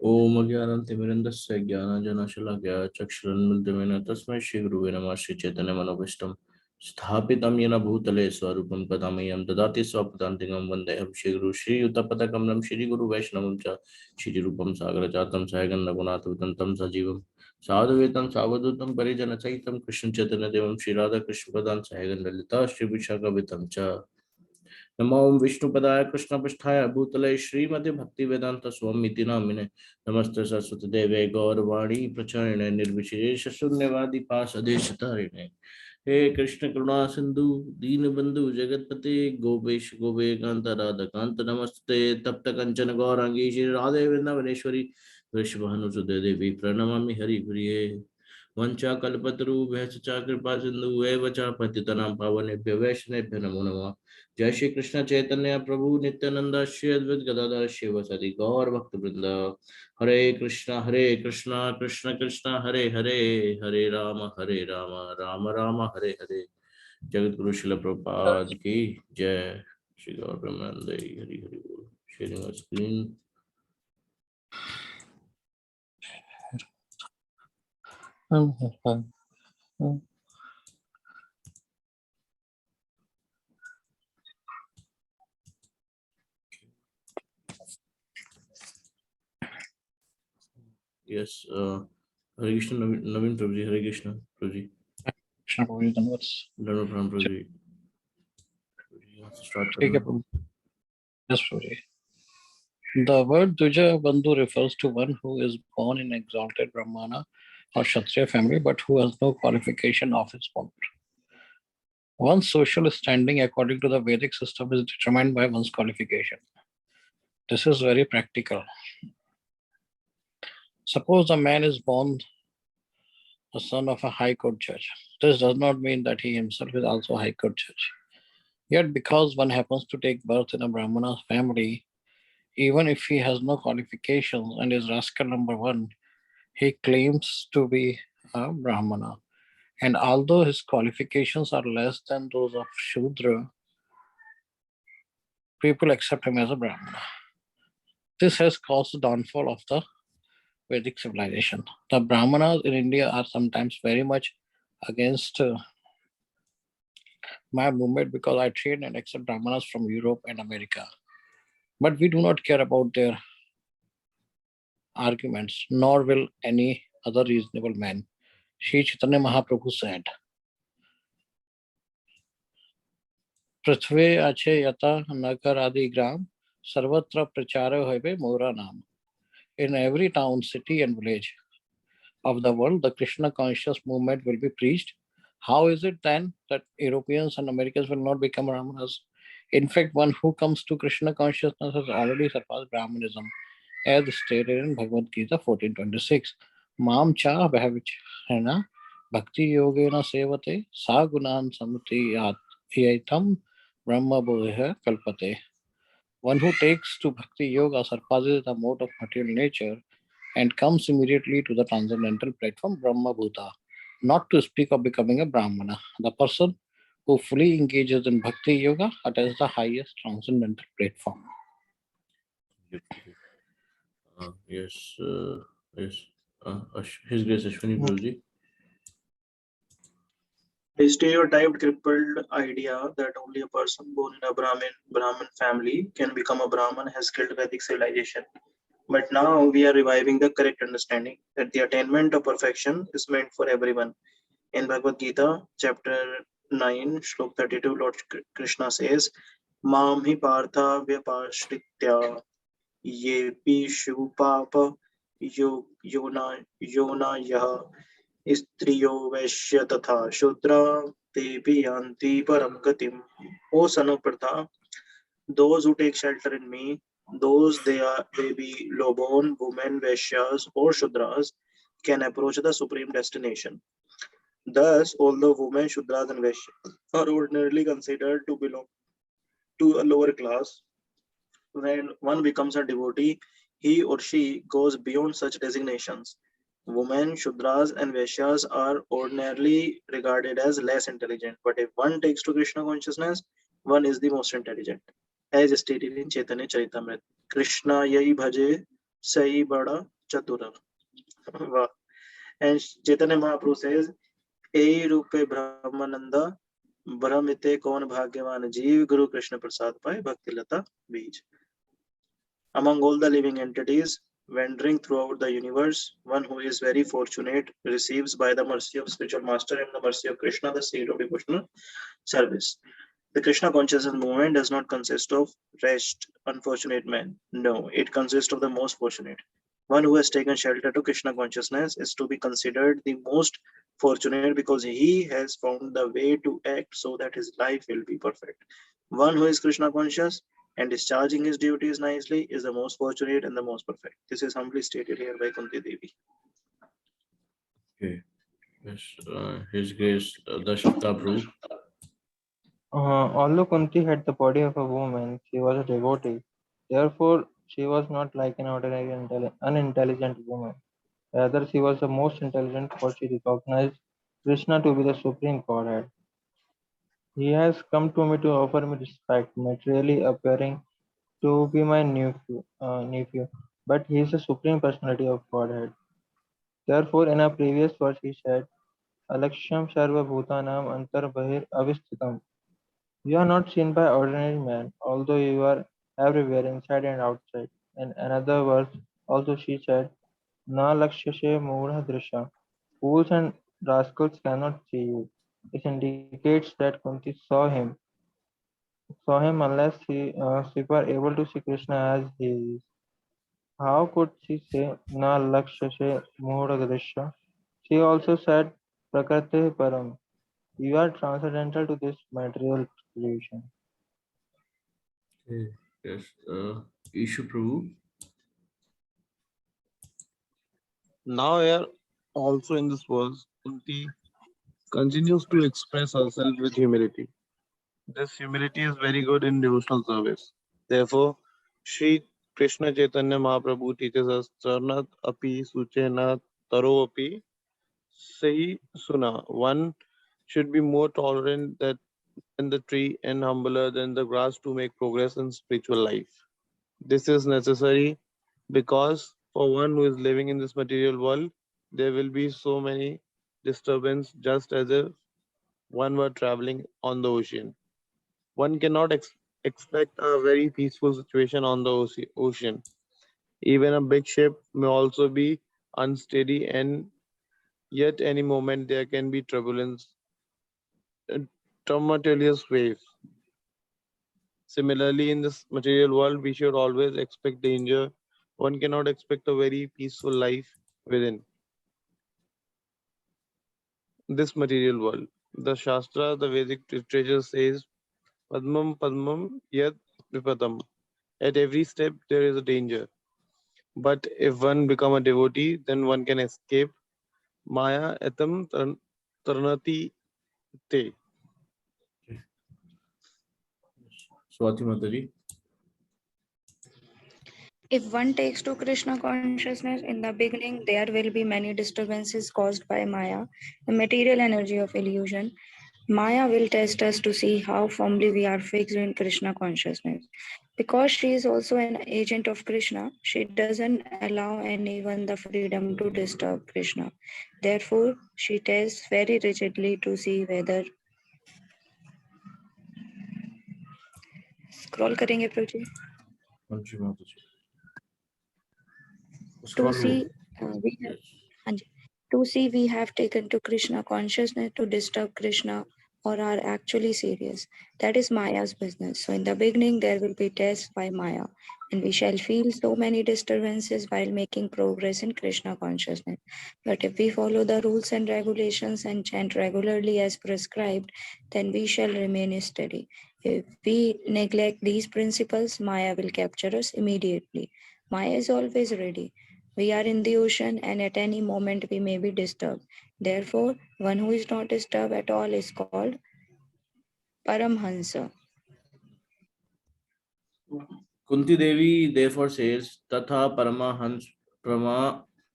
ओम अज्ञानतिमिरन्दस्य ज्ञानाञ्जनशलाकया चक्षुरुन्मिलितमेन तस्मै श्रीगुरुवे नमः। श्रीचैतन्यमनोभीष्टं स्थापितं येन भूतले स्वरूपं कदा मह्यं ददाति स्वपदान्तिकं वन्देऽहं श्रीगुरुं श्रीयुतपदकमलं श्रीगुरुवैष्णवं च श्रीरूपं सागरजातं सहगणरघुनाथान्वितं तं सजीवं साधुवेतं सावधूतं परिजनसहितं कृष्णचैतन्यदेवं श्रीराधाकृष्णपदां सहगणललिता श्रीविशाखान्वितं च। नमो विष्णुपदाय कृष्णपृष्ठाय भूतले श्रीमते भक्तिवेदांत स्वामी नामिने नमस्ते सरस्वती देवे गौरवाणी प्रचारिणे निर्विशेष शून्यवादी पासदेश तारिणे। हे कृष्ण करुणा सिंधु दीनबंधु जगतपते गोपेश गोपेकांत राधा कांत नमस्ते तप्त कंचन गौरांगी श्री राधे वृंदावनेश्वरी वृषभानुसुते देवी प्रणमामि हरिप्रिये। वंशाकल्पतरुभ्यश्च च कृपा सिंधु एव च पतितनां पावनेभ्यो वैष्णवेभ्यो नमो नमः। जय श्री कृष्ण चैतन्य प्रभु नित्यानंद श्री अद्वैत गदाधर शिवसदि गौर भक्त वृंद। हरे कृष्णा कृष्ण कृष्ण हरे हरे, हरे राम राम राम हरे हरे। जगत गुरु श्रील प्रभुपाद की जय। श्री गौर ब्रह्मानंद हरि हरि बोल। Sharing screen. Yes, Hare Krishna, Naveen Prabhuji, Hare Krishna, Prabhuji. Krishna Prabhuji, Dhanavats. Dhanavad Prabhuji. You want to start? Take it, Prabhuji. Yes, Prabhuji. The word Dvija Bandhu refers to one who is born in exalted Brahmana or Kshatriya family, but who has no qualification of his own. One's social standing, according to the Vedic system, is determined by one's qualification. This is very practical. Suppose a man is born the son of a high court judge. This does not mean that he himself is also a high court judge. Yet, because one happens to take birth in a Brahmana family, even if he has no qualifications and is rascal number one, he claims to be a Brahmana. And although his qualifications are less than those of Shudra, people accept him as a Brahmana. This has caused the downfall of the Vedic civilization. The Brahmanas in India are sometimes very much against my movement because I train and accept Brahmanas from Europe and America. But we do not care about their arguments, nor will any other reasonable man. Sri Chaitanya Mahaprabhu said, पृथ्वी अच्छे यथा नगर आदि ग्राम सर्वत्र प्रचार होवे मोरा नाम. In every town, city and village of the world, the Krishna conscious movement will be preached. How is it then that Europeans and Americans will not become Brahmanas? In fact, one who comes to Krishna consciousness has already surpassed Brahmanism, as stated in Bhagavad Gita 14:26. Mam cha bhavichana bhakti yogena sevate sa gunan samati yatam brahma bodha kalpate. One who takes to bhakti yoga surpasses the mode of material nature and comes immediately to the transcendental platform Brahma Bhuta, not to speak of becoming a Brahmana. The person who fully engages in bhakti yoga attains the highest transcendental platform. Yes, yes. His Grace Ashwini Prabhuji. The stereotyped crippled idea that only a person born in a Brahmin family can become a Brahman has killed Vedic civilization. But now we are reviving the correct understanding that the attainment of perfection is meant for everyone. In Bhagavad Gita, chapter 9, Shlok 32, Lord Krishna says, Mam hi partha vyapashritya yepi shupapa yona yah स्त्रियो वैश्य तथा शूद्रा तेभी yanti param gatim. O son of Partha, those who take shelter in me, those they be low-born women, vaishyas or shudras, can approach the supreme destination. Thus, although women, shudras and vaishyas are ordinarily considered to belong to a lower class, when one becomes a devotee, he or she goes beyond such designations. Women, Shudras, and Vaishyas are ordinarily regarded as less intelligent, but if one takes to Krishna consciousness, one is the most intelligent. As stated in Chaitanya Charitamrita, Krishna yai bhaje Sai Bada Chatura. Wow. And Chaitanya Mahaprabhu says, Ei Rupe Brahmananda Brahmite Kon Bhagyavan Jeev Guru Krishna Prasad Pai Bhakti Lata Beej. Among all the living entities wandering throughout the universe, one who is very fortunate receives by the mercy of spiritual master and the mercy of Krishna the seed of devotional service. The Krishna consciousness movement does not consist of wretched, unfortunate men. No, it consists of the most fortunate. One who has taken shelter to Krishna consciousness is to be considered the most fortunate because he has found the way to act so that his life will be perfect. One who is Krishna conscious and discharging his duties nicely is the most fortunate and the most perfect. This is humbly stated here by Kunti Devi. Okay. Yes, His Grace Dashita Prabhu. Although Kunti had the body of a woman, she was a devotee. Therefore, she was not like an ordinary unintelligent woman. Rather, she was the most intelligent, for she recognized Krishna to be the supreme Godhead. He has come to me to offer me respect, materially appearing to be my nephew, but he is the supreme personality of Godhead. Therefore, in a previous verse, he said, Alaksham Sarva Bhutanam Antar Bahir Avisthitam. You are not seen by ordinary man, although you are everywhere, inside and outside. In another verse, also she said, Na lakshashe mudha drisha. Fools and rascals cannot see you. This indicates that Kunti saw him unless she were able to see Krishna as he is. How could she say Na lakshashe mudha drisha? She also said Prakriti param. You are transcendental to this material creation. Okay. Yes, Ishu Prabhu. Now here also in this verse, Kunti continues to express herself with humility. This humility is very good in devotional service. Therefore, Sri Krishna Chaitanya Mahaprabhu teaches us Charnat api suchena taro api sahi suna. One should be more tolerant than the tree and humbler than the grass to make progress in spiritual life. This is necessary because for one who is living in this material world, there will be so many disturbances just as if one were traveling on the ocean. One cannot expect a very peaceful situation on the ocean. Even a big ship may also be unsteady, and yet any moment there can be turbulence, tumultuous waves. Similarly, in this material world, we should always expect danger. One cannot expect a very peaceful life within this material world. The Shastra, the Vedic literature says, Padmam Padmam Yad Vipadam. At every step, there is a danger. But if one become a devotee, then one can escape Maya etam tarnati te. Swati Mataji. If one takes to Krishna consciousness, in the beginning there will be many disturbances caused by Maya, the material energy of illusion. Maya will test us to see how firmly we are fixed in Krishna consciousness. Because she is also an agent of Krishna, she doesn't allow anyone the freedom to disturb Krishna. Therefore, she tests very rigidly to see whether. Scroll करेंगे प्रभु जी. Manju Mataji. To Scroll see, over. we have, Yes. Hanji. To see we have taken to Krishna consciousness to disturb Krishna or are actually serious. That is Maya's business. So in the beginning there will be tests by Maya, and we shall feel so many disturbances while making progress in Krishna consciousness. But if we follow the rules and regulations and chant regularly as prescribed, then we shall remain steady. If we neglect these principles, Maya will capture us immediately. Maya is always ready. We are in the ocean, and at any moment we may be disturbed. Therefore, one who is not disturbed at all is called Paramhansa. Kunti Devi therefore says, Tatha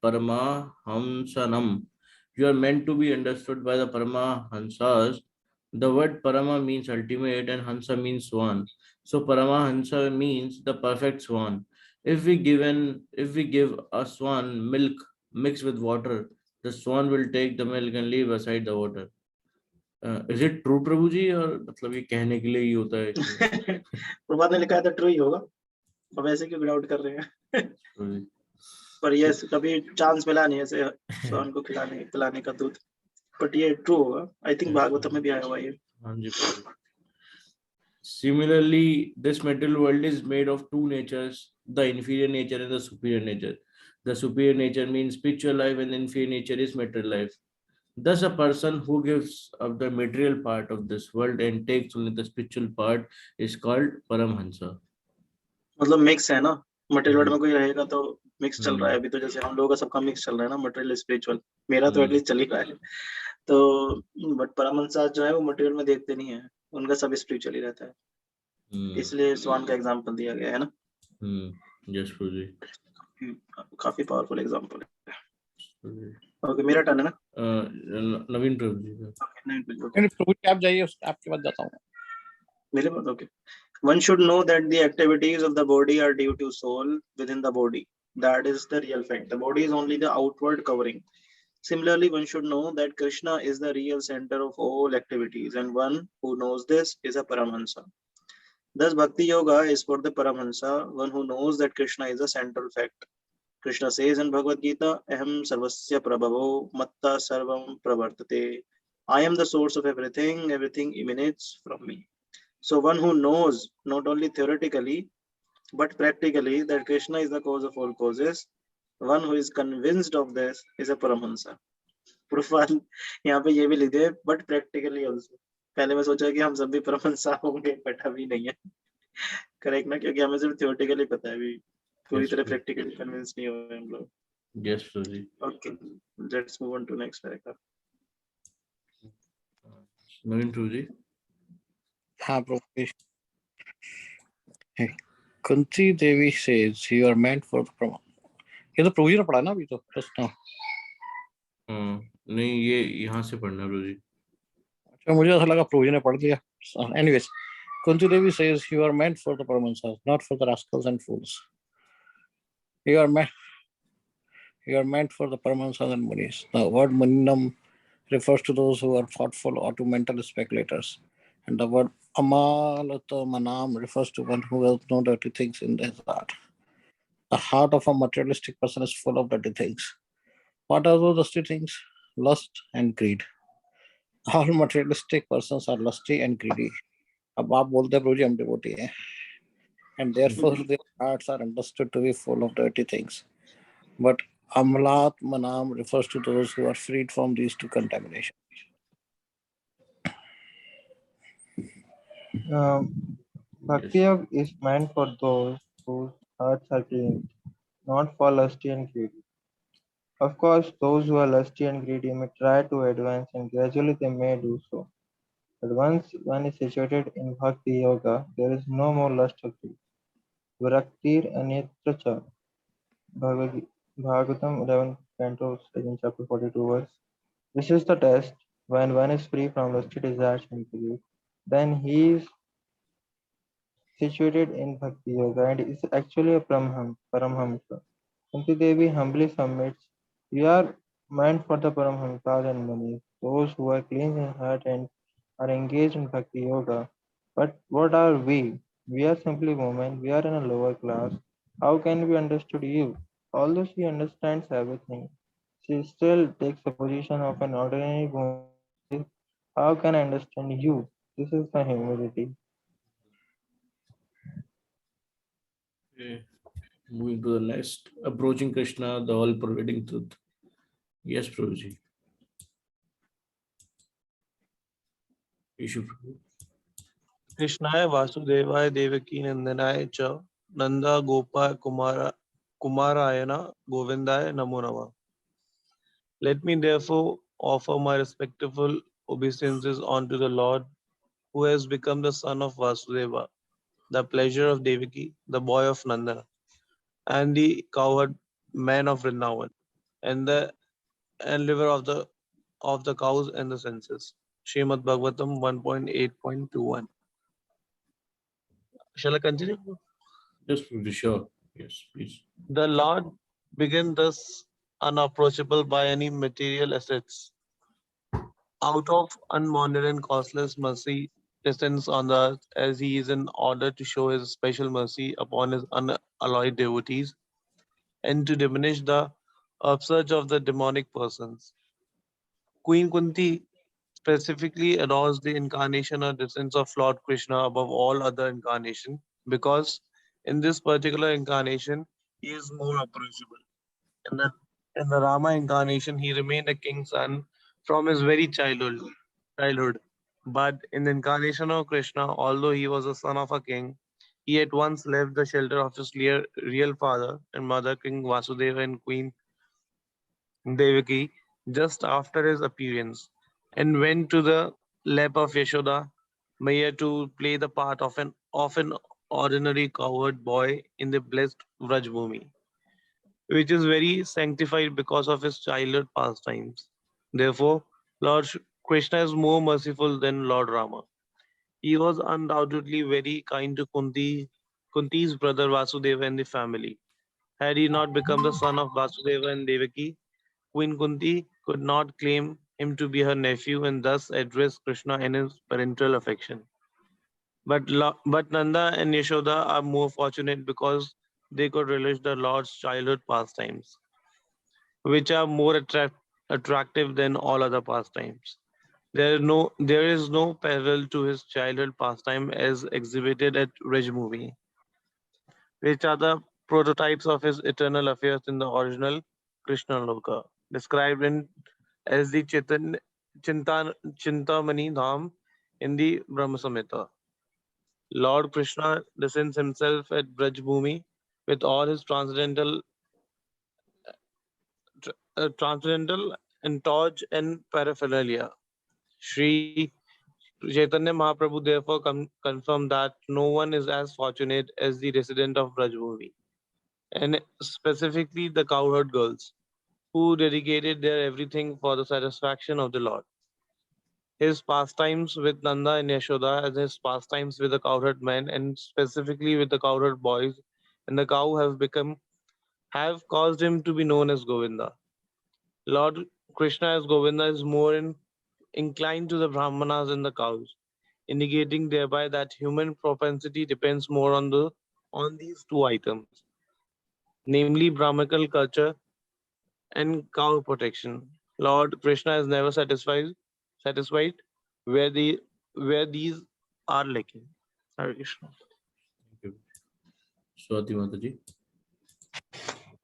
Paramahamsanam. You are meant to be understood by the Paramahansas. The word Parama means ultimate and Hansa means swan. So Paramahansa means the perfect swan. If we give a swan milk mixed with water, the swan will take the milk and leave aside the water. Is it true, प्रभु जी? और मतलब ये कहने के लिए ही होता है इसमें? प्रभात ने लिखा है तो ट्रू ही होगा, अब ऐसे क्यों डाउट कर रहे हैं? पर ये कभी चांस मिला नहीं ऐसे स्वान को खिलाने का दूध, बट ये ट्रू होगा. आई थिंक भागवतम में भी आया हुआ है ये. हाँ जी. Similarly, this material world is made of two natures, the inferior nature and the superior nature. The superior nature means spiritual life and the inferior nature is material life. Thus, a person who gives up the material part of this world and takes only the spiritual part is called Paramhansa. मतलब mix है ना, material world में कोई रहेगा तो mix चल रहा है अभी तो, जैसे हम लोगों का सबका मिक्स चल रहा है ना, मटेरियल स्पिरिचुअल. मेरा तो एटलीस्ट चल ही रहा है. तो बट परमहंसा जो है वो मटेरियल में देखते नहीं है, उनका सब स्पिरिचुअल ही रहता है. इसलिए स्वान का एग्जांपल दिया गया है ना. यस प्रभु, काफी पावरफुल एग्जांपल है. ओके, मेरा टर्न है ना. नवीन प्रभु जी. नवीन प्रभु जी आप जाइए, आपके बाद जाता हूँ मेरे पास. Okay. One should know that the activities of the body are due to soul within the body. That is the real fact. The body is only the outward covering. Similarly, one should know that Krishna is the real center of all activities, and one who knows this is a Paramhansa. Thus, Bhakti Yoga is for the Paramhansa, one who knows that Krishna is a central fact. Krishna says in Bhagavad Gita, Aham sarvasya prabhavo matta sarvam pravartate. I am the source of everything, everything emanates from me. So one who knows not only theoretically but practically that Krishna is the cause of all causes, one who is convinced of this is a Paramhansa. Prabhupada यहाँ पे ये भी लिख दे, but practically also. पहले मैं सोचा कि हम सब भी परमहंसा होंगे, बट अभी नहीं है. करेक्ट ना, क्योंकि हमें सिर्फ थियोरेटिकली पता है, अभी पूरी तरह प्रैक्टिकली कन्विंस नहीं हुए हम लोग. Yes Prabhu. Okay, let's move on to next paragraph. Naveen Prabhu ji. हाँ Prabhu. Kunti Devi says you are meant for the Brahman. ये तो प्रभु जी ने पढ़ा ना अभी तो प्रश्न. नहीं, ये यहाँ से पढ़ना प्रभु जी. अच्छा, मुझे ऐसा लगा प्रभु जी ने पढ़ दिया. Anyways, Kunti Devi says you are meant for the Paramahansas, not for the rascals and fools. You are meant for the Paramahansas and Munis. The word Muninam refers to those who are thoughtful or to mental speculators. And the word Amalata Manam refers to one who has no dirty things in his heart. The heart of a materialistic person is full of dirty things. What are those dirty things? Lust and greed. All materialistic persons are lusty and greedy. अब आप बोलते हैं प्रभु जी हम devotee हैं. And therefore their hearts are understood to be full of dirty things. But Amlat Manam refers to those who are freed from these two contaminations. Bhakti Yoga is meant for those whose hearts are clean, not for lusty and greedy. Of course, those who are lusty and greedy may try to advance and gradually they may do so. But once one is situated in Bhakti Yoga, there is no more lust or greed. Viraktir Anyatra Cha. Bhagavatam 11 Canto 2 chapter 42 verse. This is the test. When one is free from lusty desires and greed, then he is situated in Bhakti Yoga and is actually a Paramhamsa. Kunti Devi humbly submits, we are meant for the Paramhamsas and Munis, those who are clean in heart and are engaged in Bhakti Yoga. But what are we? We are simply women, we are in a lower class. How can we understand you? Although she understands everything, she still takes the position of an ordinary woman. How can I understand you? This is the humility. Okay. Moving to the next, approaching Krishna, the all-pervading truth. Yes, Prabhuji. Issue Prabhu. Krishnaya Vasudevaya Devaki Nandanaya Cha Nanda Gopa Kumarayana Govindaya Namo Namah. Let me therefore offer my respectful obeisances unto the Lord who has become the son of Vasudeva, the pleasure of Devaki, the boy of Nandana, and the cowherd man of Vrindavan, and the liver of the cows and the senses. Srimad Bhagavatam 1.8.21. Shall I continue? Yes, Prabhuji, sure. Yes, please. The Lord began thus unapproachable by any material assets. Out of unbounded and costless mercy descends on the earth as he is in order to show his special mercy upon his unalloyed devotees and to diminish the upsurge of the demonic persons. Queen Kunti specifically adores the incarnation or descent of Lord Krishna above all other incarnation because in this particular incarnation he is more approachable. In the, in the Rama incarnation he remained a king's son from his very childhood. But in the incarnation of Krishna, although he was a son of a king, he at once left the shelter of his real father and mother, King Vasudeva and Queen Devaki, just after his appearance, and went to the lap of Yashoda Maya to play the part of an ordinary cowherd boy in the blessed Vrajbhumi, which is very sanctified because of his childhood pastimes. Therefore, Lord Krishna is more merciful than Lord Rama. He was undoubtedly very kind to Kunti's brother Vasudeva and the family. Had he not become the son of Vasudeva and Devaki, Queen Kunti could not claim him to be her nephew and thus address Krishna in his parental affection. But Nanda and Yashoda are more fortunate because they could relish the Lord's childhood pastimes, which are more attractive than all other pastimes. There is no parallel to his childhood pastime as exhibited at Rajmumi, which are the prototypes of his eternal affairs in the original Krishna Loka, described in as the Chintamani Dham in the Brahma Samhita. Lord Krishna descends himself at Brajbhumi with all his transcendental entourage and paraphernalia. Sri Chaitanya Mahaprabhu therefore confirmed that no one is as fortunate as the resident of Brajbhumi, and specifically the cowherd girls, who dedicated their everything for the satisfaction of the Lord. His pastimes with Nanda and Yashoda and his pastimes with the cowherd men and specifically with the cowherd boys and the cow have caused him to be known as Govinda. Lord Krishna as Govinda is more inclined to the Brahmanas and the cows, indicating thereby that human propensity depends more on these two items, namely Brahmanical culture and cow protection. Lord Krishna is never satisfied where these are lacking. Hare Krishna. Thank you. Swati Mataji.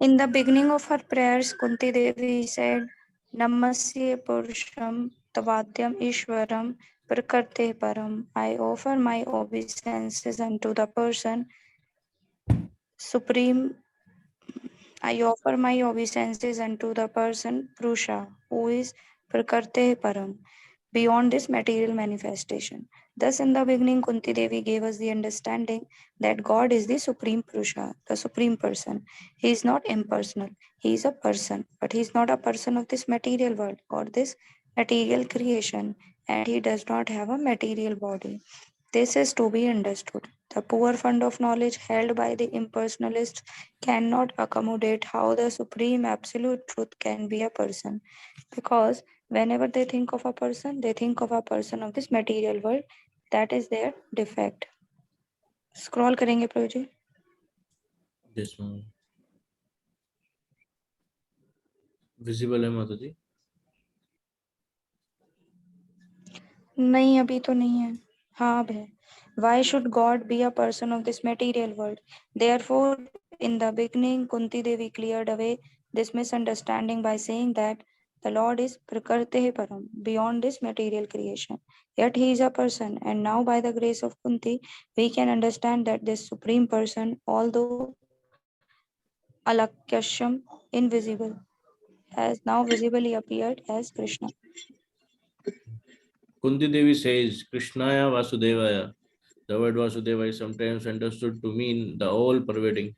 In the beginning of her prayers, Kunti Devi said, Namasya Purusham Tavadyam Ishwaram Prakarte Param. I offer my obeisances unto the person supreme. I offer my obeisances unto the person Purusha, who is Prakarte Param, beyond this material manifestation. Thus, in the beginning, Kunti Devi gave us the understanding that God is the Supreme Purusha, the Supreme Person. He is not impersonal. He is a person, but he is not a person of this material world or this material creation, and he does not have a material body. This is to be understood. The poor fund of knowledge held by the impersonalists cannot accommodate how the supreme absolute truth can be a person, because whenever they think of a person, they think of a person of this material world. That is their defect. Scroll करेंगे प्रभु जी. Yes, ma'am. Visible है Mataji? नहीं अभी तो नहीं है. हाँ अब है. Why should God be a person of this material world? Therefore, in the beginning, Kunti Devi cleared away this misunderstanding by saying that the Lord is Prakarte Param, beyond this material creation. Yet he is a person, and now by the grace of Kunti, we can understand that this supreme person, although Alakyasham, invisible, has now visibly appeared as Krishna. Kunti Devi says, Krishnaya Vasudevaya. The word Vasudeva is sometimes understood to mean the all-pervading.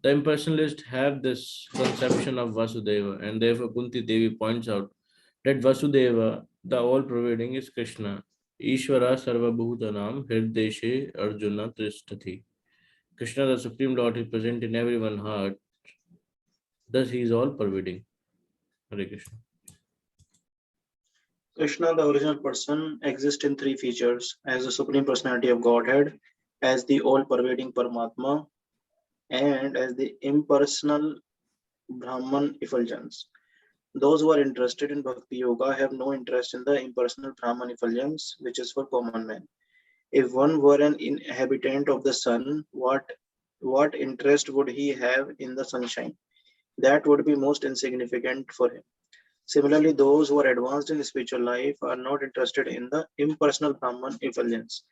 The impersonalists have this conception of Vasudeva, and therefore Kunti Devi points out that Vasudeva, the all-pervading, is Krishna. Ishvara Sarva Bhutanam Hirdeshe Arjuna Trishtati. Krishna, the Supreme Lord, is present in everyone's heart. Thus, he is all pervading. Hare Krishna. Krishna, the original person, exists in three features: as the Supreme Personality of Godhead, as the all-pervading Paramatma, and as the impersonal Brahman effulgence. Those who are interested in Bhakti Yoga have no interest in the impersonal Brahman effulgence, which is for common men. If one were an inhabitant of the sun, what interest would he have in the sunshine? That would be most insignificant for him. Similarly, those who are advanced in spiritual life are not interested in the impersonal Brahman effulgence.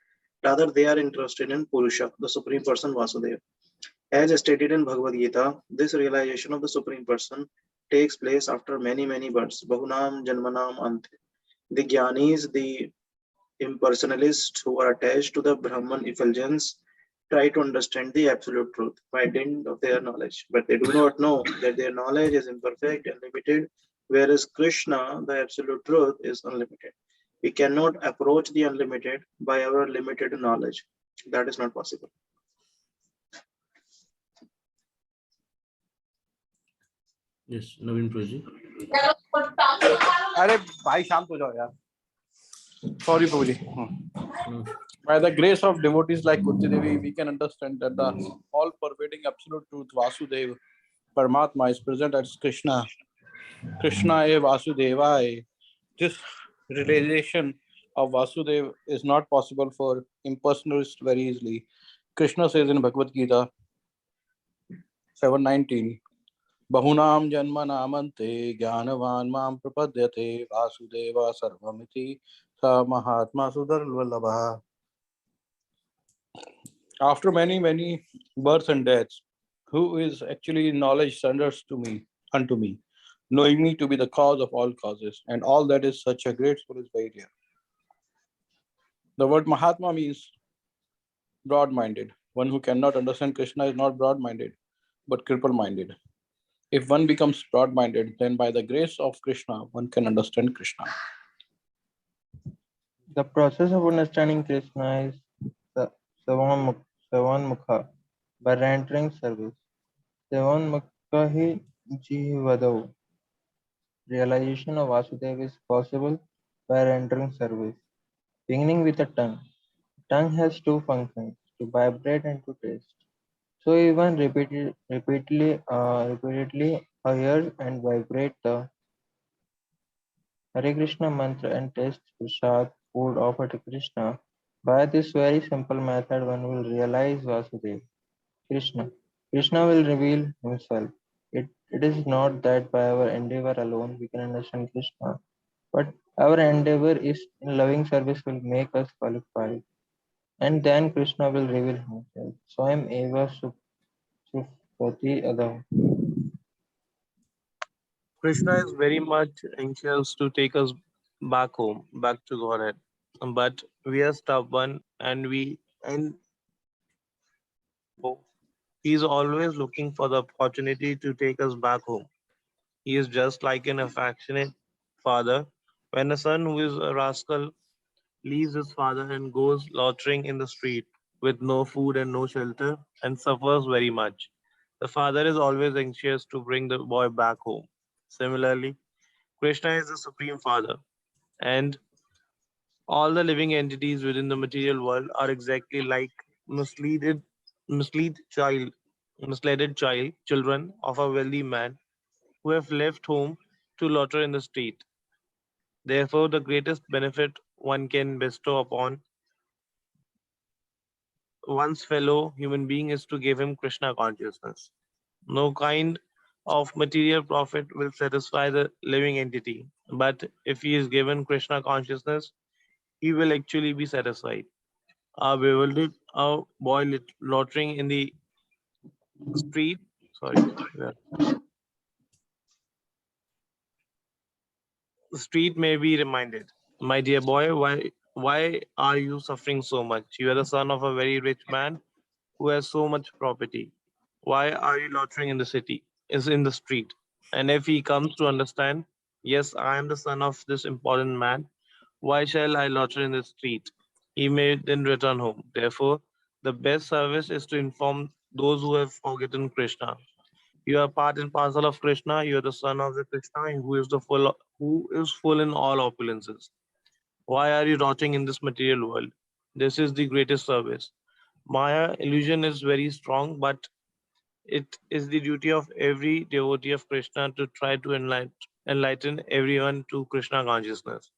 Rather, they are interested in Purusha, the Supreme Person Vasudeva. As stated in Bhagavad Gita, this realization of the Supreme Person takes place after many, many births. Bahunam Janmanam Ante. The Jnanis, the impersonalists who are attached to the Brahman effulgence, try to understand the absolute truth by dint of their knowledge, but they do not know that their knowledge is imperfect and limited, whereas Krishna, the absolute truth, is unlimited. We cannot approach the unlimited by our limited knowledge. That is not possible. Yes, Naveen Prabhuji. अरे भाई शांत हो जाओ यार. Sorry, Prabhuji. No. By the grace of devotees like Kunti Devi, we can understand that the all-pervading absolute truth, Vasudeva, Paramatma, is present as Krishna. Krishna e Vasudevaya. This realization of Vasudeva is not possible for impersonalists very easily. Krishna says in Bhagavad Gita 7:19, Bahunam janma namante jnanavan mam prapadyate Vasudeva sarvamiti sa mahatma sudarvallabha. After many, many births and deaths, who is actually knowledge surrenders to me, unto me, knowing me to be the cause of all causes, and all that is such a great soul is very dear. The word Mahatma means broad-minded. One who cannot understand Krishna is not broad-minded, but cripple-minded. If one becomes broad-minded, then by the grace of Krishna, one can understand Krishna. The process of understanding Krishna is Savanmukha, by rendering service. Savanmukha hi jivadau. Realization of Vasudeva is possible by rendering service. Beginning with the tongue. Tongue has two functions, to vibrate and to taste. So even repeatedly hear and vibrate the Hare Krishna mantra and taste prasad, food offered to Krishna. By this very simple method, one will realize Vasudeva, Krishna. Krishna will reveal himself. It is not that by our endeavor alone we can understand Krishna, but our endeavor is in loving service will make us qualified. And then Krishna will reveal himself. Swayam eva Suprati Adam. Krishna is very much anxious to take us back home, back to Godhead. But we are stubborn and he is always looking for the opportunity to take us back home. He is just like an affectionate father. When a son who is a rascal leaves his father and goes loitering in the street with no food and no shelter and suffers very much, the father is always anxious to bring the boy back home. Similarly, Krishna is the Supreme Father, and all the living entities within the material world are exactly like misled children of a wealthy man who have left home to loiter in the street. Therefore, the greatest benefit one can bestow upon one's fellow human being is to give him Krishna consciousness. No kind of material profit will satisfy the living entity, but if he is given Krishna consciousness, he will actually be satisfied. Our bewildered, our boy loitering in the street, the street may be reminded, my dear boy, why are you suffering so much? You are the son of a very rich man who has so much property. Why are you loitering in the city? Is in the street. And if he comes to understand, yes, I am the son of this important man, why shall I loiter in the street? He may then return home. Therefore, the best service is to inform those who have forgotten Krishna. You are part and parcel of Krishna. You are the son of the Krishna who is full in all opulences. Why are you rotting in this material world? This is the greatest service. Maya illusion is very strong, but it is the duty of every devotee of Krishna to try to enlighten everyone to Krishna consciousness.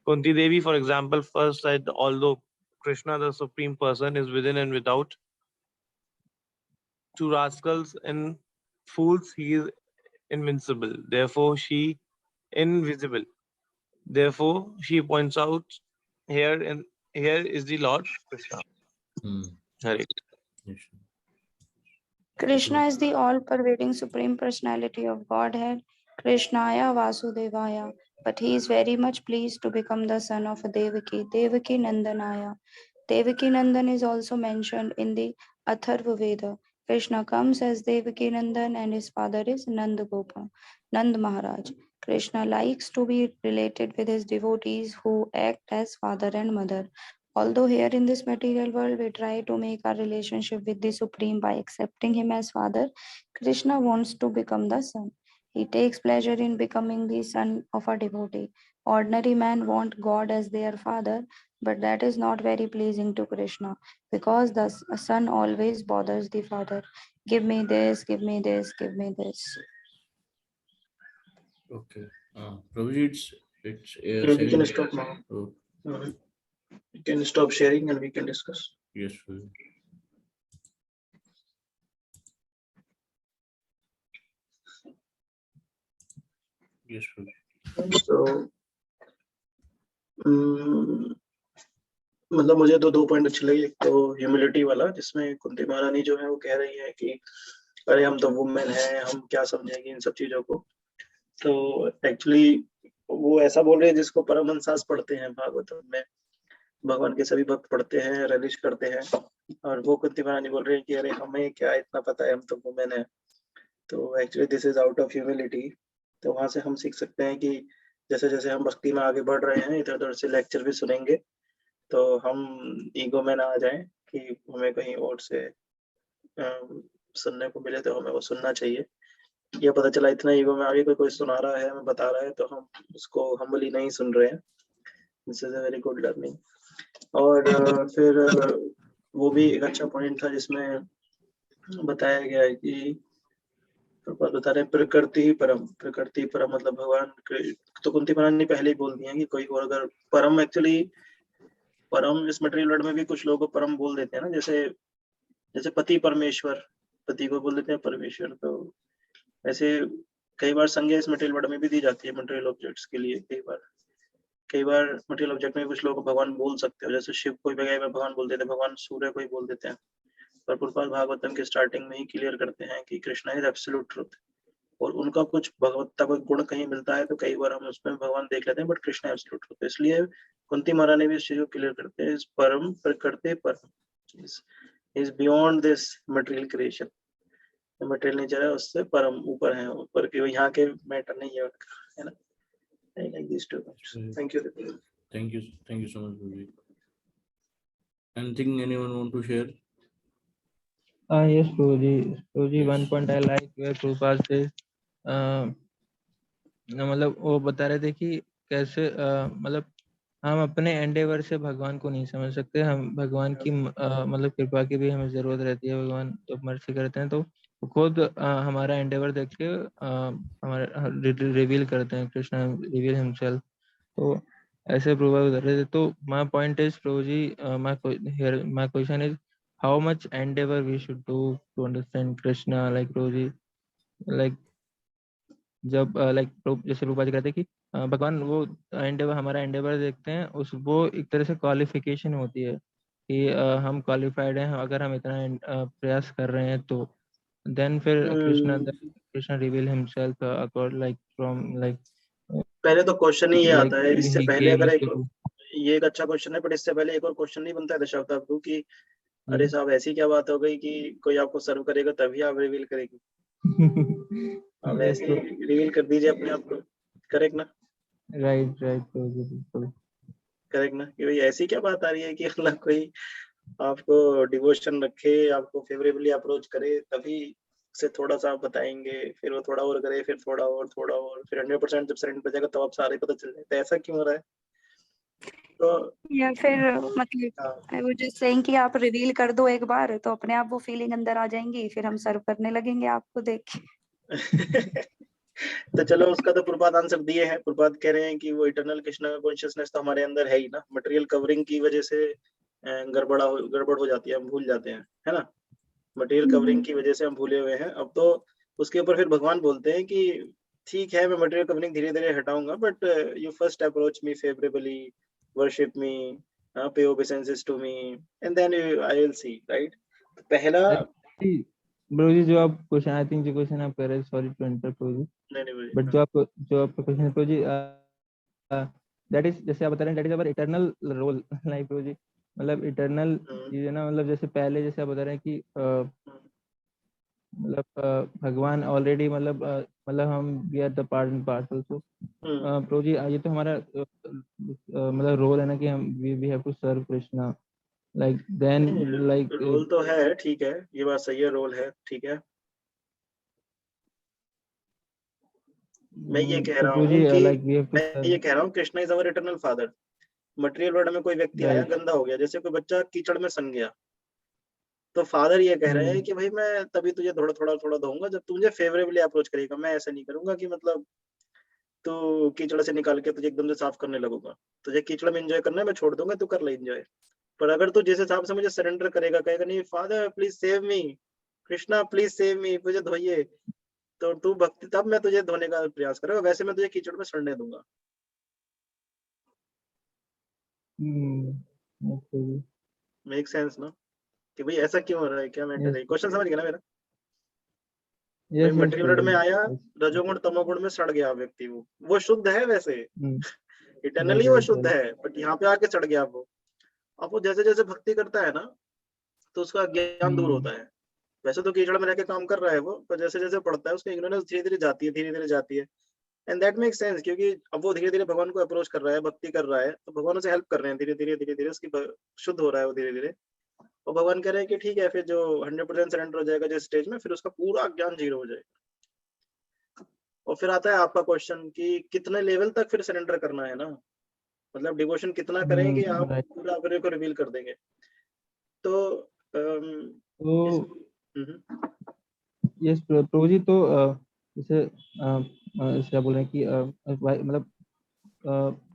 Kunti Devi, for example, first said, although Krishna, the Supreme Person, is within and without, to rascals and fools, he is invincible. Therefore, she invisible. Therefore, she points out here is the Lord Krishna. Hare. Yes. Krishna is the all-pervading Supreme Personality of Godhead, Krishnaya Vasudevaya, but he is very much pleased to become the son of Devaki, Devaki Nandanaya. Devaki Nandan is also mentioned in the Atharva Veda. Krishna comes as Devaki Nandan and his father is Nand Gopa, Nand Maharaj. Krishna likes to be related with his devotees who act as father and mother. Although here in this material world we try to make our relationship with the Supreme by accepting him as father, Krishna wants to become the son. He takes pleasure in becoming the son of a devotee. Ordinary men want God as their father, but that is not very pleasing to Krishna because the son always bothers the father. Give me this, give me this, give me this. Okay. Prabhuji, it's Yeah, we can stop now. Oh, We can stop sharing and we can discuss. yes, Prabhuji. Yes, Prabhuji. So, मतलब मुझे तो 2 point अच्छे लगे। एक तो humility वाला, जिसमें कुंती महारानी जो है वो कह रही है कि अरे हम तो वुमेन हैं, हम क्या समझेंगे इन सब चीजों को। तो एक्चुअली वो ऐसा बोल रहे हैं जिसको परमहंस पढ़ते हैं भागवतम में, भगवान के सभी भक्त पढ़ते हैं, रिलीज करते हैं, और वो कुंती महारानी बोल रहे हैं कि अरे हमें क्या इतना पता है, हम तो वुमेन है। तो actually this is out of humility. तो वहां से हम सीख सकते हैं कि जैसे जैसे हम भक्ति में आगे बढ़ रहे हैं, इधर उधर से लेक्चर भी सुनेंगे, तो हम ईगो में ना आ जाएं कि हमें कहीं और से सुनने को मिले तो हमें वो सुनना चाहिए। ये पता चला इतना ईगो में आगे कोई सुना रहा है, हमें बता रहा है, तो हम उसको हम्बली नहीं सुन रहे हैं। This is a very good learning. और फिर वो भी एक अच्छा पॉइंट था जिसमें बताया गया है कि बता रहे प्रकृति परम मतलब भगवान। तो कुंती महारानी पहले ही बोल दिया कि कोई और अगर परम, एक्चुअली परम इस मटेरियल वर्ल्ड में भी कुछ लोग परम बोल देते हैं ना, जैसे पति परमेश्वर, पति को बोल देते हैं परमेश्वर। तो ऐसे कई बार संज्ञा इस मटेरियल वर्ल्ड में भी दी जाती है मटेरियल ऑब्जेक्ट्स के लिए। कई बार मटेरियल ऑब्जेक्ट में कुछ लोग भगवान बोल सकते हो, जैसे शिव कोई जगह भगवान बोल देते हैं, भगवान सूर्य को ही बोल देते हैं। पर प्रभुपाद भागवतम के स्टार्टिंग में ही क्लियर करते हैं कि कृष्णा इज एब्सोल्यूट ट्रुथ, और उनका कुछ भगवत्ता कोई गुण कहीं मिलता है तो कई बार हम उसमें भगवान देख लेते हैं, बट कृष्णा एब्सोल्यूट ट्रुथ। इसलिए कुंती महारानी भी इस चीज को क्लियर करते हैं, इस परम प्रकृति परम is beyond this material creation. Material nature है उससे परम ऊपर है, ऊपर के यहाँ के मैटर नहीं है ना। I like these two points. Thank you. Thank you so much, Prabhuji. Anything anyone want to share? Yes, Prabhuji. Prabhuji, yes. One point I like where Prabhupada says, मतलब वो बता रहे थे कि कैसे मतलब हम अपने एंडेवर से भगवान को नहीं समझ सकते, हम भगवान की मतलब कृपा की भी हमें जरूरत रहती है। भगवान जब मर्जी करते हैं तो खुद हमारा एंडेवर देख के हमारा रिवील करते हैं, कृष्णा रिवील हिमसेल्फ। तो ऐसे प्रभु बता रहे थे। तो my point is Prabhu ji, my question is how much endeavour we should do to understand Krishna, like Prabhu ji, like जब लाइक जैसे प्रभुपाद जी कहते हैं कि भगवान वो एंडेवर, हमारा एंडेवर देखते हैं, उस वो एक तरह से क्वालिफिकेशन होती है कि हम क्वालिफाइड हैं अगर हम इतना प्रयास कर रहे हैं तो। देन फिर Krishna reveal himself accord like from like. पहले तो क्वेश्चन ही ये आता है, इससे पहले अगर ये एक अच्छा क्वेश्चन है, बट इससे पहले एक और क्वेश्चन नहीं बनता है दशावतार को कि अरे साहब ऐसी क्या बात हो गई कि कोई आपको सर्व करेगा तभी आप रिवील करेगी। आप ऐसे रिवील कर दीजिए अपने आप को। करेक्ट ना? राइट बिल्कुल करेक्ट ना? कि भाई ऐसी क्या बात आ रही है कि अल्लाह कोई आपको डिवोशन रखे, आपको फेवरेबली अप्रोच करे, तभी से थोड़ा सा आप बताएंगे, फिर वो थोड़ा और करे, फिर थोड़ा और, फिर 100% जब सरेंडर हो जाएगा तब आप सारे पता चल जाए। तो ऐसा क्यों हो रहा है? तो या फिर मतलब आई वाज जस्ट सेइंग कि आप रिवील कर दो एक बार तो अपने आप वो फीलिंग अंदर आ जाएंगी, फिर हम सर्व करने लगेंगे आपको देख के। तो चलो उसका तो प्रभात आंसर दिए हैं। प्रभात कह रहे हैं कि वो इटर्नल कृष्णा का कॉन्शियसनेस तो हमारे अंदर है ही ना, मटेरियल कवरिंग की वजह से गड़बड़ हो जाती है, हम भूल जाते हैं, है ना। मटेरियल कवरिंग की वजह से हम भूले हुए हैं। अब तो उसके ऊपर फिर भगवान बोलते हैं कि ठीक है मैं मटेरियल कवरिंग धीरे धीरे हटाऊंगा, but you first approach me favourably, worship me, pay obeisances to me, and then I will see, right. पहला ब्रो जी जो आप क्वेश्चन, आई थिंक जो क्वेश्चन आप कर रहे हैं, sorry to interrupt bro ji, नहीं बट जो आपका क्वेश्चन है ब्रो जी, दैट इज, जैसे आप बता रहे हैं, that is our eternal role, like bro ji, मतलब इटर्नल चीज है ना, मतलब जैसे पहले जैसे आप बता रहे हैं कि मतलब भगवान ऑलरेडी मतलब हम we are the part and parcel, so bro ji ये तो हमारा मतलब रोल है ना कि हम we have to serve Krishna, like then like role तो है, ठीक है, ये बात सही है, रोल है, ठीक है। मैं ये कह रहा हूँ कि मैं ये कह रहा हूँ Krishna is our eternal father. Material world में कोई व्यक्ति आया गंदा हो गया, जैसे कोई बच्चा कीचड़ में सन गया, तो फादर ये कह रहे हैं कि भाई मैं तभी तुझे थोड़ा थोड़ा दूंगा जब तू मुझे फेवरेबली अप्रोच करेगा। मैं ऐसा नहीं करूंगा कि मतलब तो कीचड़ से निकाल के तुझे एकदम से साफ करने लगूंगा। तुझे कीचड़ में एंजॉय करना है, मैं छोड़ दूंगा, तू कर ले एंजॉय। पर अगर तू जिस हिसाब से मुझे सरेंडर करेगा, कहेगा नहीं father please save me, Krishna please save me, मुझे धोइए, तो तू भक्ति, तब मैं तुझे धोने का प्रयास करूंगा, वैसे मैं तुझे कीचड़ में सड़ने दूंगा। मेक सेंस ना, कि भाई ऐसा क्यों हो रहा है, क्या मैटर है? क्वेश्चन समझ गया ना मेरा? भाई मटेरियल वर्ल्ड में आया, रजोगुण तमोगुण में सड़ गया व्यक्ति, वो शुद्ध है वैसे, इटर्नली वो शुद्ध है, बट यहाँ पे आके सड़ गया वो। अब वो जैसे जैसे भक्ति करता है ना, तो उसका ज्ञान दूर होता है। वैसे तो कीचड़ में रह के काम कर रहा है वो, पर जैसे जैसे पढ़ता है उसकी इग्नोरेंस धीरे धीरे जाती है, एंड दैट मेक सेंस, क्योंकि अब वो धीरे धीरे भगवान को अप्रोच कर रहा है, भक्ति कर रहा है, तो भगवान उसे हेल्प कर रहे हैं, धीरे धीरे उसकी शुद्ध हो रहा है वो धीरे धीरे। और भगवान कह रहे हैं कि ठीक है, फिर जो 100% सरेंडर हो जाएगा जिस स्टेज में, फिर उसका पूरा ज्ञान जीरो हो जाएगा। और फिर आता है आपका क्वेश्चन कि कितने लेवल तक फिर सरेंडर करना है ना, मतलब डिवोशन कितना करें कि आप पूरा अपने को रिवील कर देंगे। तो यस प्रभु जी, तो जैसे क्या बोल रहे हैं कि मतलब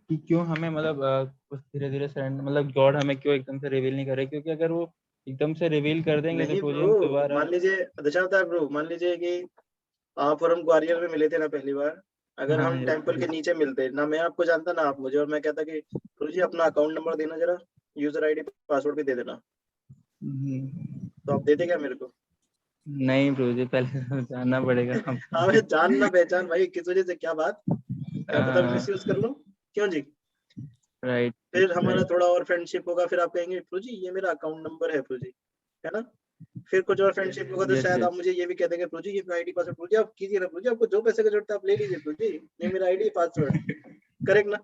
कि क्यों हमें मतलब धीरे धीरे सरेंडर, मतलब गॉड हमें क्यों एकदम से रिवील नहीं कर रहे, क्योंकि अगर वो एकदम से रिवील कर देंगे तो प्रभु जी हम दोबारा, मान लीजिए दशावतार ब्रो, मान लीजिए कि आप और हम ग्वालियर में मिले थे ना पहली बार, अगर हम टेंपल के नीचे मिलते ना, मैं आपको जानता ना आप मुझे, और मैं कहता कि प्रभु जी अपना अकाउंट नंबर देना जरा, यूजर आईडी पासवर्ड भी दे देना, तो आप देते क्या मेरे को? नहीं प्रभु जी पहले जानना पड़ेगा। हाँ जानना पहचान भाई, किस वजह से, क्या बात, क्या पता मिस यूज कर लो, क्यों जी? राइट, फिर हमारा थोड़ा और फ्रेंडशिप होगा, फिर आप कहेंगे प्रभु जी ये मेरा अकाउंट नंबर है प्रभु जी, है ना। फिर कुछ और फ्रेंडशिप होगा तो शायद आप मुझे ये भी कह देंगे प्रभु जी ये आईडी पासवर्ड, प्रभु जी आप कीजिए ना प्रभु जी, आपको जो पैसे का जरूरत है आप ले लीजिए प्रभु जी, ये मेरा आईडी पासवर्ड, करेक्ट ना?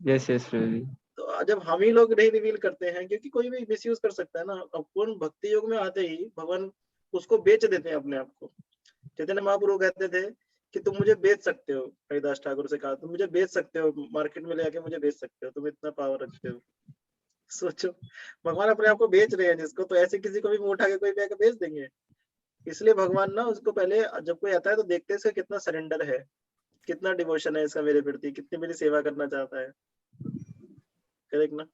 यस यस प्रभु जी। तो जब हम ही लोग नहीं रिवील करते हैं, क्योंकि कोई भी मिसयूज कर सकता है ना। अब पूर्ण भक्ति योग में आते ही भगवान उसको बेच देते हैं अपने आप को। चैतन्य महाप्रभु कहते थे कि तुम मुझे बेच सकते हो, हरिदास ठाकुर से कहा तुम मुझे बेच सकते हो, मार्केट में ले आके मुझे बेच सकते हो, तुम इतना पावर रखते हो। सोचो, भगवान अपने आप को बेच रहे हैं जिसको, तो ऐसे किसी को भी उठा के कोई भी आके बेच देंगे। इसलिए भगवान ना उसको पहले जब कोई आता है तो देखते हैं इसका कितना सरेंडर है, कितना डिवोशन है इसका मेरे प्रति, कितनी मेरी सेवा करना चाहता है, करेक्ट ना।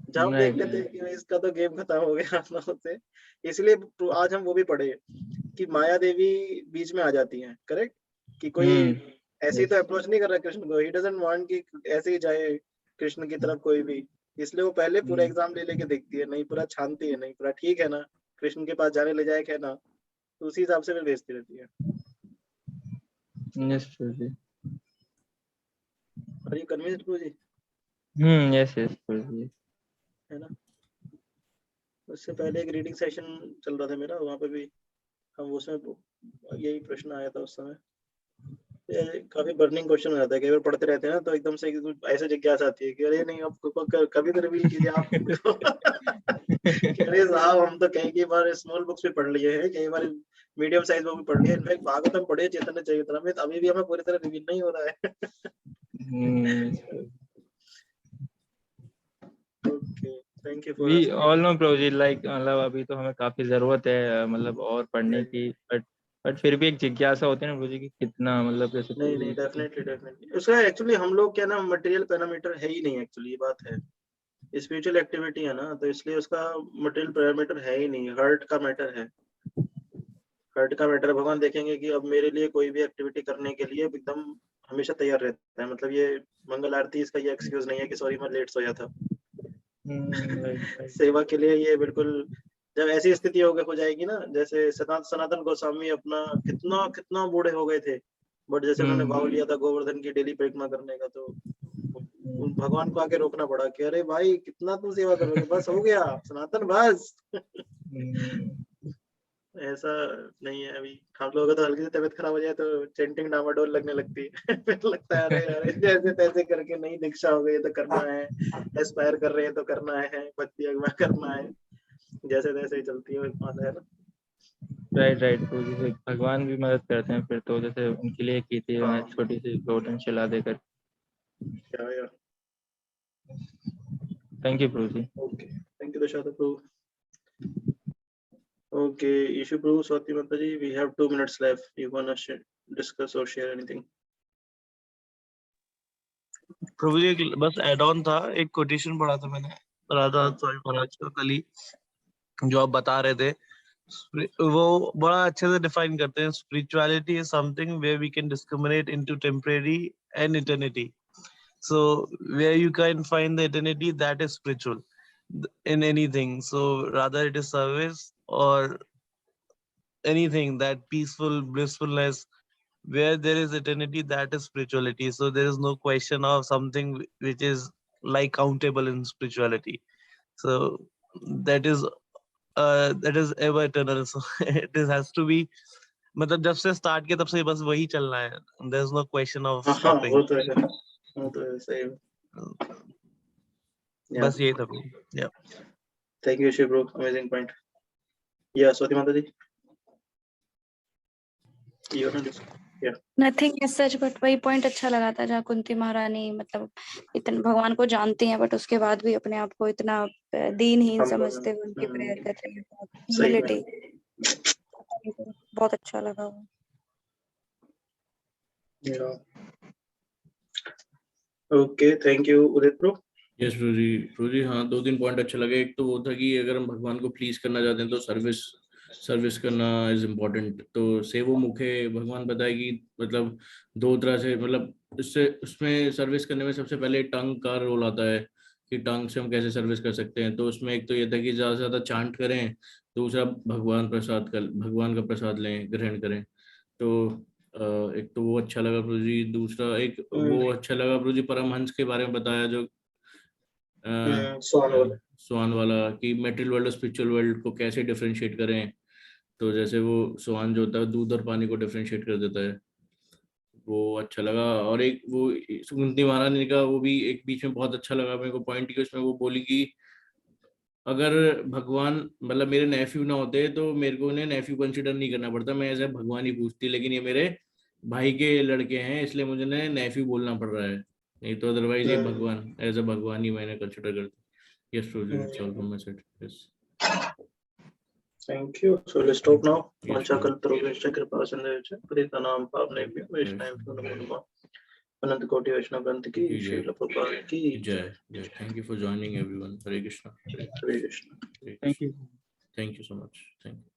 जब हम देख लेते हैं कि इसका तो गेम खत्म हो गया अपना से, इसलिए आज हम वो भी पढ़े कि माया देवी बीच में आ जाती हैं, करेक्ट, कि कोई ऐसे ही तो अप्रोच नहीं कर रहा कृष्ण को, ही डजंट वांट कि ऐसे ही जाए कृष्ण की तरफ कोई भी, इसलिए वो पहले पूरा एग्जाम ले लेके देखती है, नहीं पूरा छानती है, नहीं पूरा ठीक है ना, कृष्ण के पास जाने ले जाए है ना, तो उसी हिसाब से फिर भेजती रहती है। Yes Prabhu ji. Are you convinced Prabhu ji? Yes yes Prabhu ji, है ना। उससे पहले एक रीडिंग सेशन चल रहा था मेरा, वहां पे भी हम उसमें यही प्रश्न आया था उस समय। काफी बर्निंग क्वेश्चन हो जाता है, कई बार पढ़ते रहते हैं ना तो एकदम से ऐसे जिज्ञासा आती है कि अरे नहीं आप कभी तो रिवील कीजिए आप। अरे साहब हम तो कई बार स्मॉल बुक्स भी पढ़ लिए हैं, कई बार मीडियम साइज बुक भी पढ़ लिए, इनफैक्ट भागवतम पढ़े, चैतन्य चरितमृत, अभी भी हमें पूरी तरह रिवील नहीं हो रहा है। Okay, thank you for We all know Prabhu ji, like मतलब अभी तो हमें काफी जरूरत है मतलब और पढ़ने की, बट फिर भी एक जिज्ञासा होती है ना प्रभु जी की कितना मतलब जैसे नहीं डेफिनेटली उसका एक्चुअली हम लोग क्या ना मटेरियल पैरामीटर है ही नहीं, एक्चुअली ये बात है, स्पिरिचुअल एक्टिविटी है ना, तो इसलिए उसका मटेरियल पैरामीटर है ही नहीं, हार्ट का मैटर है, हार्ट का मैटर। भगवान देखेंगे कि अब मेरे लिए कोई भी एक्टिविटी करने के लिए एकदम हमेशा तैयार रहता है, मतलब ये मंगल आरती इसका ये एक्सक्यूज नहीं है कि सॉरी मैं लेट सोया था। सेवा के लिए ये बिल्कुल, जब ऐसी स्थिति हो जाएगी ना, जैसे सनातन गोस्वामी अपना कितना कितना बूढ़े हो गए थे, बट जैसे उन्होंने भाव लिया था गोवर्धन की डेली परिक्रमा करने का, तो भगवान को आके रोकना पड़ा कि अरे भाई कितना तुम सेवा करोगे, बस हो गया सनातन बस। ऐसा नहीं है, अभी हम लोगों का तो हल्की सी तबीयत खराब हो जाए तो चेंटिंग डामाडोल लगने लगती है। फिर लगता है अरे यार जैसे तैसे करके नहीं दीक्षा हो गई तो करना है, एस्पायर कर रहे हैं तो करना है, भक्ति अगवा करना है, जैसे तैसे ही चलती है माता, है ना। राइट तो जैसे भगवान भी मदद करते हैं फिर तो, जैसे उनके लिए की थी हाँ। छोटी सी गोल्डन शिला देकर। Yeah thank you Prabhu ji. Okay, thank you दशाता Prabhu. Okay, issue Prabhu, Swati Mataji, we have 2 minutes left. You wanna discuss or share anything? प्रभु जी एक बस एड ऑन था, एक कोटेशन पढ़ा था मैंने राधा स्वामी महाराज का कल ही, जो आप बता रहे थे, वो बड़ा अच्छे से डिफाइन करते हैं। Spirituality is something where we can discriminate into temporary and eternity, so where you can find the eternity, that is spiritual in anything. So rather it is service or anything, that peaceful blissfulness where there is eternity, that is spirituality. So there is no question of something which is like countable in spirituality. So that is ever eternal. So it has to be, मतलब जब से start किया तब से बस वही चलना है, there is no question of stopping. वो तो है सही है। बस यही था। Yeah. Thank you, Shiv bro. Amazing point. Yeah, Swati Mataji. You wanna discuss? Yeah. Nothing as such, but वही पॉइंट अच्छा लगा था जहाँ कुंती महारानी मतलब इतना भगवान को जानती हैं बट उसके बाद भी अपने आप को इतना दीनहीन समझते हुए उनकी प्रेयर कर रही है, ह्यूमिलिटी, बहुत अच्छा लगा वो। Okay, thank you Udit bro. Yes Prabhu ji हाँ 2-3 पॉइंट अच्छे लगे। एक तो वो था कि अगर हम भगवान को प्लीज करना चाहते हैं तो सर्विस करना इज इम्पोर्टेंट। तो सेवो मुखे भगवान बताए कि मतलब 2 तरह से, मतलब इससे उसमें सर्विस करने में सबसे पहले टंग का रोल आता है कि टंग से हम कैसे सर्विस कर सकते हैं। तो उसमें एक तो ये था कि ज्यादा से ज्यादा चांट करें, दूसरा भगवान का प्रसाद लें, ग्रहण करें। तो एक तो वो अच्छा लगा प्रभु जी। दूसरा एक वो अच्छा लगा प्रभु जी परमहंस के बारे में बताया, जो स्वान वाला, कि मेटेरियल वर्ल्ड और स्पिरिचुअल वर्ल्ड को कैसे डिफरेंशिएट करें। तो जैसे वो स्वान जो होता है दूध और पानी को डिफरेंशिएट कर देता है, वो अच्छा लगा। और एक वो कुंती महारानी का वो भी एक बीच में बहुत अच्छा लगा मेरे को पॉइंट, कि उसमें वो बोली कि अगर भगवान मतलब मेरे नेफ्यू ना होते तो मेरे को उन्हें नेफ्यू कंसिडर नहीं करना पड़ता, मैं ऐसे भगवान ही पूछती, लेकिन ये मेरे भाई के लड़के हैं इसलिए मुझे उन्हें नेफ्यू बोलना पड़ रहा है, नहीं तो अदरवाइज ये भगवान एज अ भगवान ही मैंने कंसिडर करती। Yes Prabhu ji, it's all from my side. Yes thank you. So let's stop now. वाचा कल्पतरुभ्यश्च कृपा सिंधुभ्यश्च पतितानां पावनेभ्यो वैष्णवेभ्यो नमो नमः। अनंत कोटि वैष्णव ग्रंथ की, श्रील प्रभुपाद की जय जय। Thank you for joining everyone. Hare Krishna. Hare Krishna. Thank you. Thank you so much. Thank you.